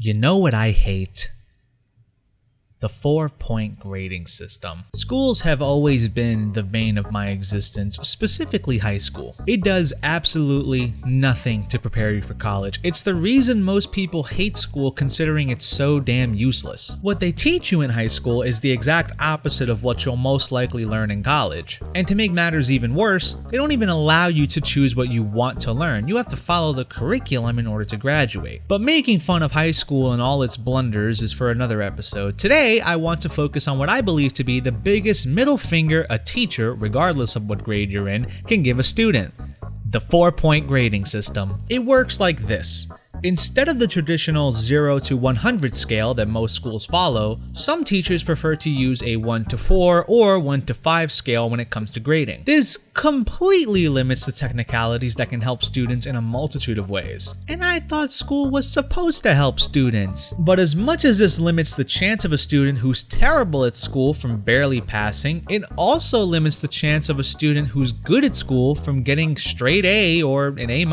You know what I hate? The 4-point grading system. Schools have always been the bane of my existence, specifically high school. It does absolutely nothing to prepare you for college. It's the reason most people hate school, considering it's so damn useless. What they teach you in high school is the exact opposite of what you'll most likely learn in college. And to make matters even worse, they don't even allow you to choose what you want to learn. You have to follow the curriculum in order to graduate. But making fun of high school and all its blunders is for another episode. Today, I want to focus on what I believe to be the biggest middle finger a teacher, regardless of what grade you're in, can give a student: the 4-point grading system. It works like this. Instead of the traditional 0 to 100 scale that most schools follow, some teachers prefer to use a 1 to 4 or 1 to 5 scale when it comes to grading. This completely limits the technicalities that can help students in a multitude of ways. And I thought school was supposed to help students. But as much as this limits the chance of a student who's terrible at school from barely passing, it also limits the chance of a student who's good at school from getting straight A or an A-,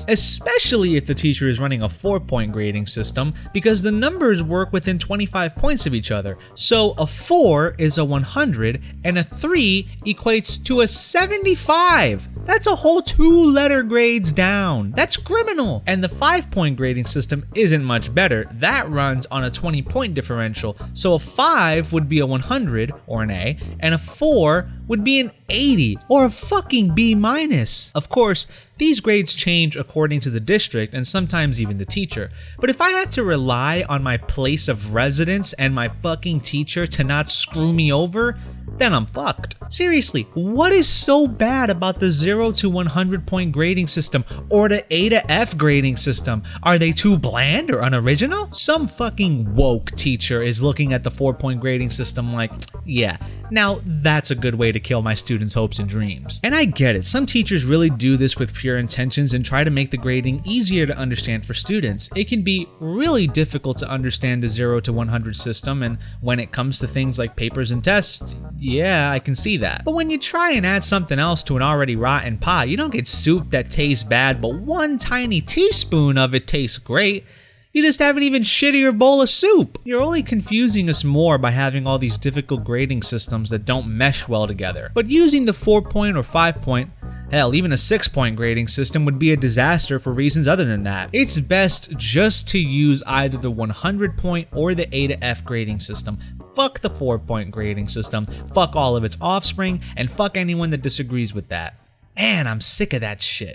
especially if the teacher is running a 4-point grading system, because the numbers work within 25 points of each other. So a 4 is a 100 and a 3 equates to a 75. That's a whole 2 letter grades down. That's criminal. And the 5-point grading system isn't much better. That runs on a 20-point differential. So a 5 would be a 100 or an A, and a 4 would be an 80 or a fucking B-. Of course, these grades change according to the district and sometimes even the teacher. But if I have to rely on my place of residence and my fucking teacher to not screw me over, then I'm fucked. Seriously, what is so bad about the 0 to 100 point grading system or the A to F grading system? Are they too bland or unoriginal? Some fucking woke teacher is looking at the 4-point grading system like, yeah, now that's a good way to kill my students' hopes and dreams. And I get it, some teachers really do this with pure intentions and try to make the grading easier to understand for students. It can be really difficult to understand the 0 to 100 system, and when it comes to things like papers and tests, yeah, I can see that. But when you try and add something else to an already rotten pot, you don't get soup that tastes bad, but one tiny teaspoon of it tastes great. You just have an even shittier bowl of soup. You're only confusing us more by having all these difficult grading systems that don't mesh well together. But using the 4-point or 5-point, hell, even a 6-point grading system would be a disaster for reasons other than that. It's best just to use either the 100-point or the A to F grading system. Fuck the 4-point grading system, fuck all of its offspring, and fuck anyone that disagrees with that. Man, I'm sick of that shit.